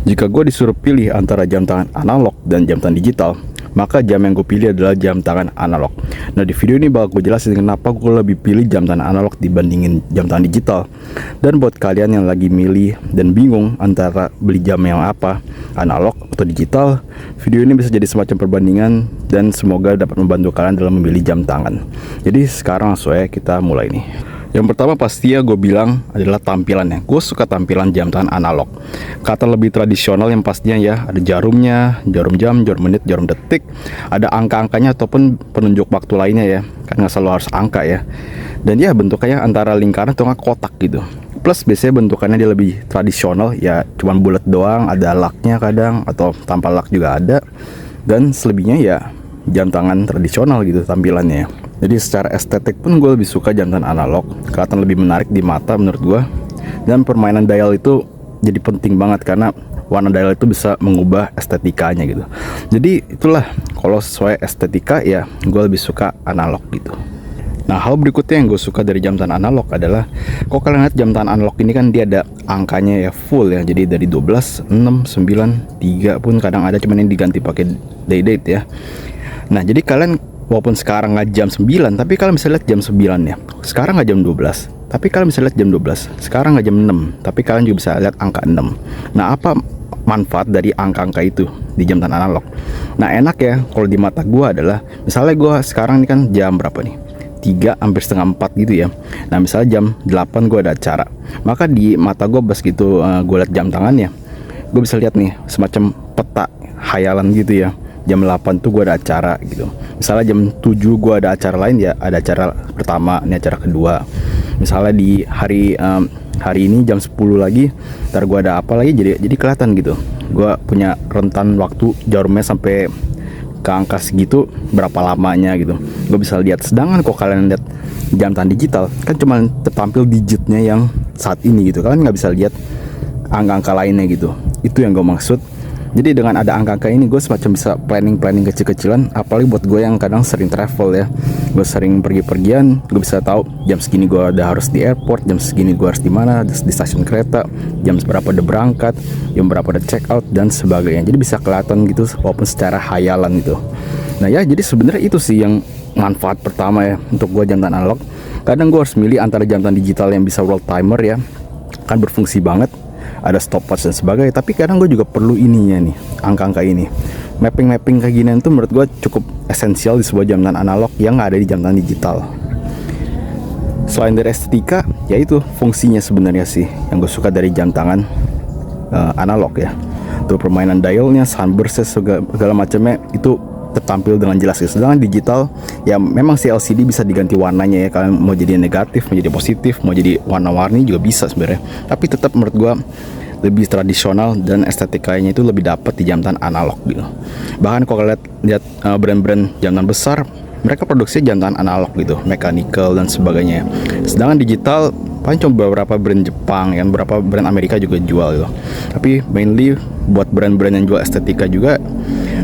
Jika gue disuruh pilih antara jam tangan analog dan jam tangan digital, maka jam yang gue pilih adalah jam tangan analog. Nah, di video ini bakal gue jelasin kenapa gue lebih pilih jam tangan analog dibandingin jam tangan digital. Dan buat kalian yang lagi milih dan bingung antara beli jam yang apa, analog atau digital, video ini bisa jadi semacam perbandingan dan semoga dapat membantu kalian dalam memilih jam tangan. Jadi sekarang langsung ya kita mulai nih. Yang pertama pasti ya gue bilang adalah tampilannya. Gue suka tampilan jam tangan analog. Kata lebih tradisional yang pastinya ya, ada jarumnya, jarum jam, jarum menit, jarum detik, ada angka-angkanya ataupun penunjuk waktu lainnya ya. Kan nggak selalu harus angka ya. Dan ya bentuknya antara lingkaran atau nggak kotak gitu. Plus biasanya bentukannya dia lebih tradisional ya, cuman bulat doang, ada laknya kadang atau tanpa lak juga ada. Dan selebihnya ya jam tangan tradisional gitu tampilannya. Jadi secara estetik pun gue lebih suka jam tangan analog, kelihatan lebih menarik di mata menurut gue. Dan permainan dial itu jadi penting banget karena warna dial itu bisa mengubah estetikanya gitu. Jadi itulah, kalau sesuai estetika ya gue lebih suka analog gitu. Nah, hal berikutnya yang gue suka dari jam tangan analog adalah, kok kalian lihat jam tangan analog ini kan dia ada angkanya ya full ya. Jadi dari 12, 6, 9, 3 pun kadang ada, cuman ini diganti pakai day date ya. Nah, jadi kalian walaupun sekarang nggak jam 9, tapi kalian bisa lihat jam 9 ya. Sekarang nggak jam 12, tapi kalian bisa lihat jam 12. Sekarang nggak jam 6, tapi kalian juga bisa lihat angka 6. Nah, apa manfaat dari angka-angka itu di jam tangan analog? Nah, enak ya kalau di mata gue adalah, misalnya gue sekarang ini kan jam berapa nih? 3 hampir setengah 4 gitu ya. Nah, misalnya jam 8 gue ada acara, maka di mata gue pas gitu gue lihat jam tangannya, gue bisa lihat nih semacam peta hayalan gitu ya. Jam 8 tuh gue ada acara gitu. Misalnya jam 7 gue ada acara lain ya, ada acara pertama, ini acara kedua. Misalnya di hari ini jam 10 lagi, ntar gue ada apa lagi, jadi kelihatan gitu. Gue punya rentan waktu jarumnya sampai ke angka segitu, berapa lamanya gitu. Gue bisa lihat. Sedangkan kok kalian lihat jam tangan digital, kan cuma tertampil digitnya yang saat ini gitu. Kalian nggak bisa lihat angka-angka lainnya gitu. Itu yang gue maksud. Jadi dengan ada angka-angka ini gue semacam bisa planning kecil-kecilan. Apalagi buat gue yang kadang sering travel ya, gue sering pergi-pergian, gue bisa tahu jam segini gue udah harus di airport, jam segini gue harus di mana, di stasiun kereta, jam berapa udah berangkat, jam berapa udah check out dan sebagainya. Jadi bisa kelihatan gitu walaupun secara hayalan gitu. Nah ya, jadi sebenarnya itu sih yang manfaat pertama ya untuk gue jam tangan analog. Kadang gue harus milih antara jam tangan digital yang bisa world timer ya, kan berfungsi banget, ada stopwatch dan sebagainya. Tapi kadang gue juga perlu ininya nih, angka-angka ini. Mapping kayak gini tuh menurut gue cukup esensial di sebuah jam tangan analog yang nggak ada di jam tangan digital. Selain dari estetika, yaitu fungsinya sebenarnya sih yang gue suka dari jam tangan analog ya. Tuh permainan dialnya, sunburst segala macamnya itu tertampil dengan jelas ya. Sedangkan digital ya memang si LCD bisa diganti warnanya ya. Kalian mau jadi negatif, mau jadi positif, mau jadi warna-warni juga bisa sebenarnya. Tapi tetap menurut gua lebih tradisional dan estetikanya itu lebih dapat di jam tangan analog gitu. Bahkan kalau lihat brand-brand jam tangan besar, mereka produksi jam tangan analog gitu, mechanical dan sebagainya. Sedangkan digital paling cuma beberapa brand Jepang, yang beberapa brand Amerika juga jual gitu. Tapi mainly buat brand-brand yang jual estetika juga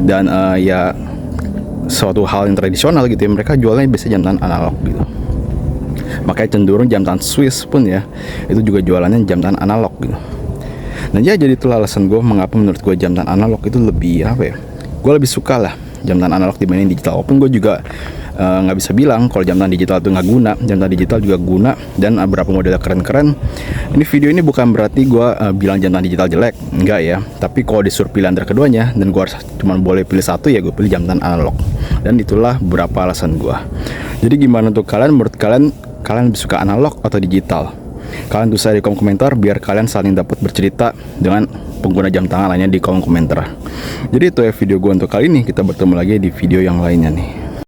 dan ya suatu hal yang tradisional gitu ya, mereka jualnya biasanya jam tangan analog gitu. Makanya cenderung jam tangan Swiss pun ya, itu juga jualannya jam tangan analog gitu. Nah ya, jadi itulah alasan gue mengapa menurut gue jam tangan analog itu lebih apa ya, gue lebih suka lah jam tangan analog dibanding digital. Walaupun gue juga nggak bisa bilang kalau jam tangan digital itu nggak guna. Jam tangan digital juga guna dan beberapa model keren-keren. Ini video ini bukan berarti gue bilang jam tangan digital jelek, enggak ya. Tapi kalau disuruh pilih antara keduanya dan gue cuma boleh pilih satu, ya gue pilih jam tangan analog. Dan itulah beberapa alasan gue. Jadi gimana untuk kalian? Menurut kalian lebih suka analog atau digital? Kalian tulis di kolom komentar biar kalian saling dapat bercerita dengan pengguna jam tangan lainnya di kolom komentar. Jadi itu ya video gue untuk kali ini. Kita bertemu lagi di video yang lainnya nih.